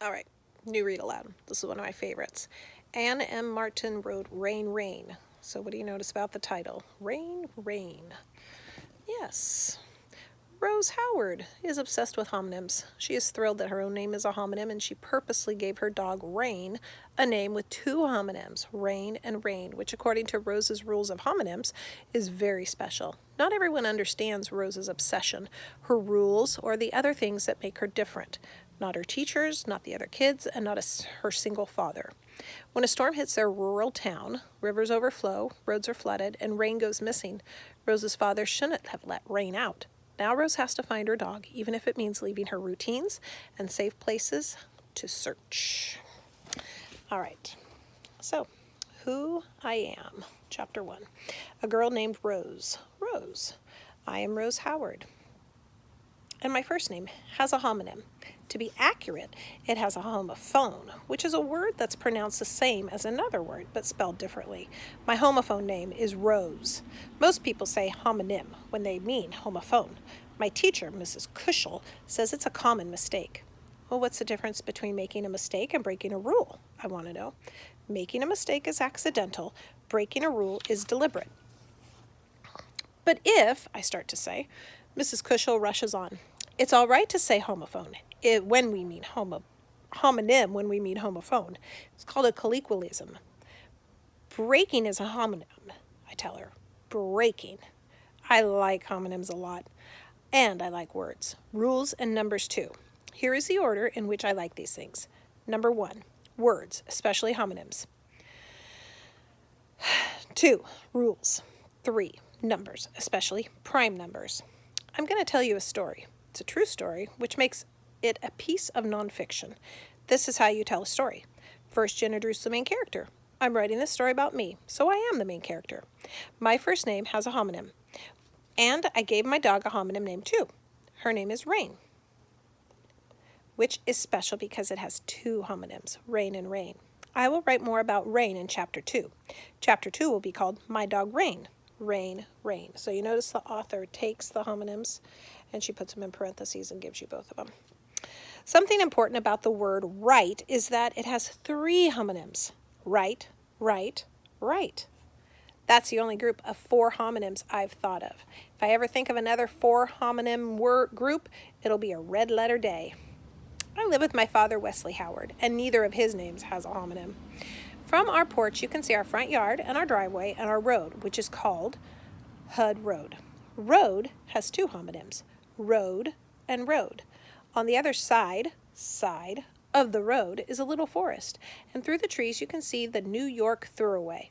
All right, new read aloud. This is one of my favorites. Anne M. Martin wrote Rain, Rain. So what do you notice about the title? Rain, Rain. Yes. Rose Howard is obsessed with homonyms. She is thrilled that her own name is a homonym, and she purposely gave her dog Rain a name with two homonyms, Rain and Rain, which according to Rose's rules of homonyms is very special. Not everyone understands Rose's obsession, her rules, or the other things that make her different. Not her teachers, not the other kids, and not her single father. When a storm hits their rural town, rivers overflow, roads are flooded, and Rain goes missing, Rose's father shouldn't have let Rain out. Now Rose has to find her dog, even if it means leaving her routines and safe places to search. All right, so who I am. Chapter 1. A girl named Rose. Rose. I am Rose Howard. And my first name has a homonym. To be accurate, it has a homophone, which is a word that's pronounced the same as another word, but spelled differently. My homophone name is Rose. Most people say homonym when they mean homophone. My teacher, Mrs. Kushel, says it's a common mistake. Well, what's the difference between making a mistake and breaking a rule? I want to know. Making a mistake is accidental. Breaking a rule is deliberate. But if, I start to say, Mrs. Kushel rushes on. It's all right to say homophone when we mean homonym when we mean homophone. It's called a colloquialism. Breaking is a homonym, I tell her. Breaking. I like homonyms a lot. And I like words. Rules and numbers too. Here is the order in which I like these things. Number 1, words, especially homonyms. 2, rules. 3, numbers, especially prime numbers. I'm going to tell you a story. It's a true story, which makes it a piece of nonfiction. This is how you tell a story. First, you introduce the main character. I'm writing this story about me, so I am the main character. My first name has a homonym, and I gave my dog a homonym name too. Her name is Rain, which is special because it has two homonyms, Rain and Rain. I will write more about Rain in Chapter 2. Chapter 2 will be called My Dog Rain. Rain, Rain. So you notice the author takes the homonyms and she puts them in parentheses and gives you both of them. Something important about the word right is that it has 3 homonyms. Right, right, right. That's the only group of 4 homonyms I've thought of. If I ever think of another 4 homonym group, it'll be a red letter day. I live with my father, Wesley Howard, and neither of his names has a homonym. From our porch, you can see our front yard and our driveway and our road, which is called Hud Road. Road has 2 homonyms, road and road. On the other side of the road is a little forest, and through the trees you can see the New York Thruway.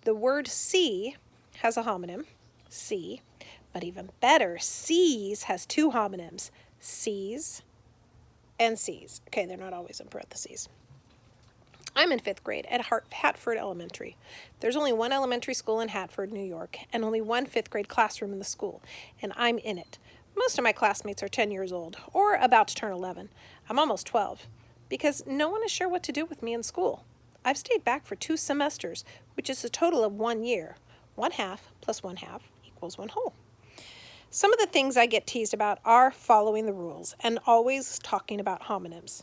The word see has a homonym, see, but even better, seas has 2 homonyms, seas and seas. Okay, they're not always in parentheses. I'm in 5th grade at Hatford Elementary. There's only one elementary school in Hatford, New York, and only one 5th grade classroom in the school, and I'm in it. Most of my classmates are 10 years old, or about to turn 11. I'm almost 12, because no one is sure what to do with me in school. I've stayed back for 2 semesters, which is a total of 1 year. 1/2 plus 1/2 equals 1 whole. Some of the things I get teased about are following the rules and always talking about homonyms.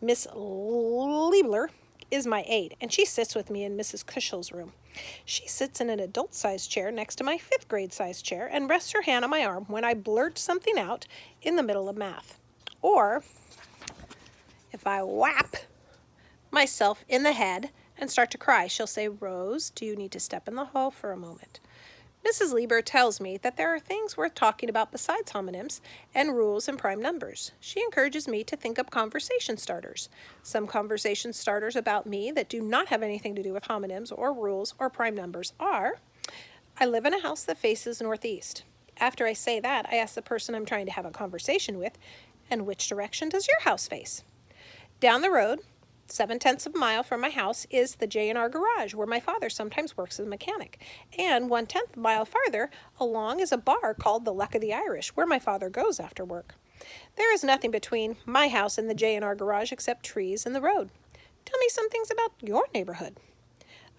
Miss Liebler is my aide, and she sits with me in Mrs. Kushel's room. She sits in an adult-sized chair next to my 5th grade-sized chair and rests her hand on my arm when I blurt something out in the middle of math. Or if I whap myself in the head and start to cry, she'll say, "Rose, do you need to step in the hall for a moment?" Mrs. Lieber tells me that there are things worth talking about besides homonyms and rules and prime numbers. She encourages me to think up conversation starters. Some conversation starters about me that do not have anything to do with homonyms or rules or prime numbers are, I live in a house that faces northeast. After I say that, I ask the person I'm trying to have a conversation with, and which direction does your house face? Down the road, 7/10 of a mile from my house is the J&R Garage, where my father sometimes works as a mechanic. And 1/10 mile farther along is a bar called the Luck of the Irish, where my father goes after work. There is nothing between my house and the J&R Garage except trees and the road. Tell me some things about your neighborhood.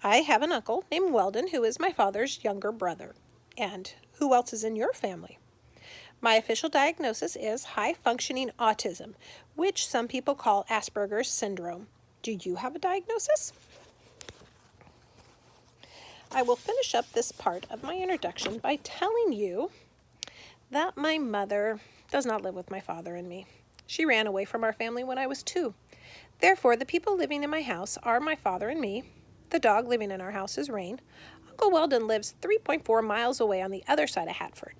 I have an uncle named Weldon, who is my father's younger brother. And who else is in your family? My official diagnosis is high-functioning autism, which some people call Asperger's syndrome. Do you have a diagnosis? I will finish up this part of my introduction by telling you that my mother does not live with my father and me. She ran away from our family when I was 2. Therefore, the people living in my house are my father and me. The dog living in our house is Rain. Uncle Weldon lives 3.4 miles away on the other side of Hatford.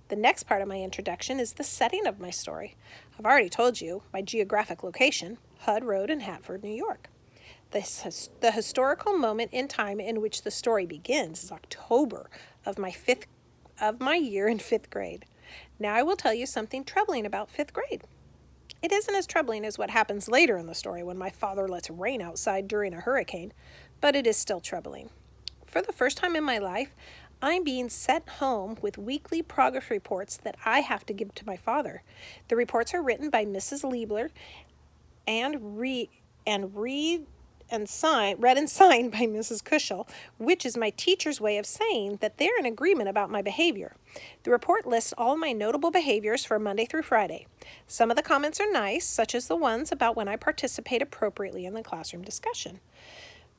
The next part of my introduction is the setting of my story. I've already told you my geographic location, Hud Road in Hatford, New York. The historical moment in time in which the story begins is October of my year in 5th grade. Now I will tell you something troubling about 5th grade. It isn't as troubling as what happens later in the story when my father lets rain outside during a hurricane, but it is still troubling. For the first time in my life, I'm being sent home with weekly progress reports that I have to give to my father. The reports are written by Mrs. Liebler and read and signed by Mrs. Cushel, which is my teacher's way of saying that they're in agreement about my behavior. The report lists all my notable behaviors for Monday through Friday. Some of the comments are nice, such as the ones about when I participate appropriately in the classroom discussion.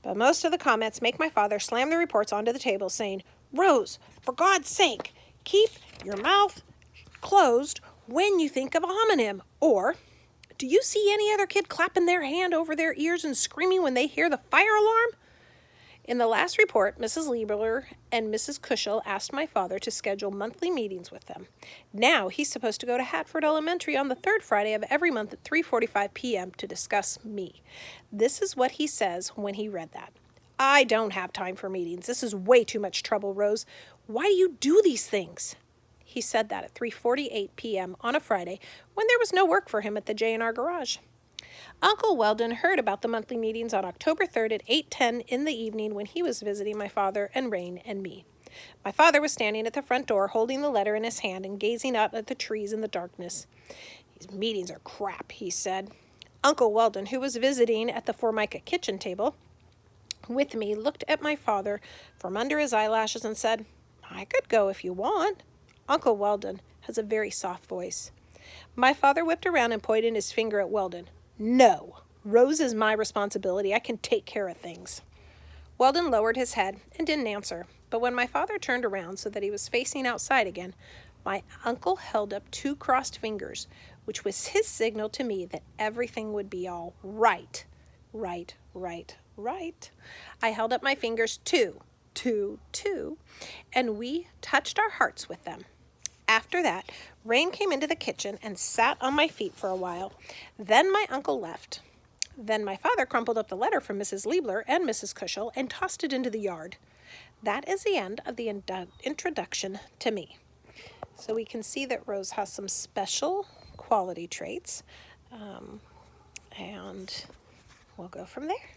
But most of the comments make my father slam the reports onto the table, saying, "Rose, for God's sake, keep your mouth closed when you think of a homonym," or, "Do you see any other kid clapping their hand over their ears and screaming when they hear the fire alarm?" In the last report, Mrs. Liebler and Mrs. Cushel asked my father to schedule monthly meetings with them. Now he's supposed to go to Hatford Elementary on the 3rd Friday of every month at 3:45 p.m. to discuss me. This is what he says when he read that. "I don't have time for meetings. This is way too much trouble, Rose. Why do you do these things?" He said that at 3:48 p.m. on a Friday when there was no work for him at the J&R Garage. Uncle Weldon heard about the monthly meetings on October 3rd at 8:10 in the evening when he was visiting my father and Rain and me. My father was standing at the front door holding the letter in his hand and gazing out at the trees in the darkness. "These meetings are crap," he said. Uncle Weldon, who was visiting at the Formica kitchen table with me, looked at my father from under his eyelashes and said, "I could go if you want." Uncle Weldon has a very soft voice. My father whipped around and pointed his finger at Weldon. "No, Rose is my responsibility. I can take care of things." Weldon lowered his head and didn't answer, but when my father turned around so that he was facing outside again, my uncle held up 2 crossed fingers, which was his signal to me that everything would be all right. Right. I held up my fingers too, and we touched our hearts with them. After that, Rain came into the kitchen and sat on my feet for a while. Then my uncle left. Then my father crumpled up the letter from Mrs. Liebler and Mrs. Cushel and tossed it into the yard. That is the end of the introduction to me. So we can see that Rose has some special quality traits, and we'll go from there.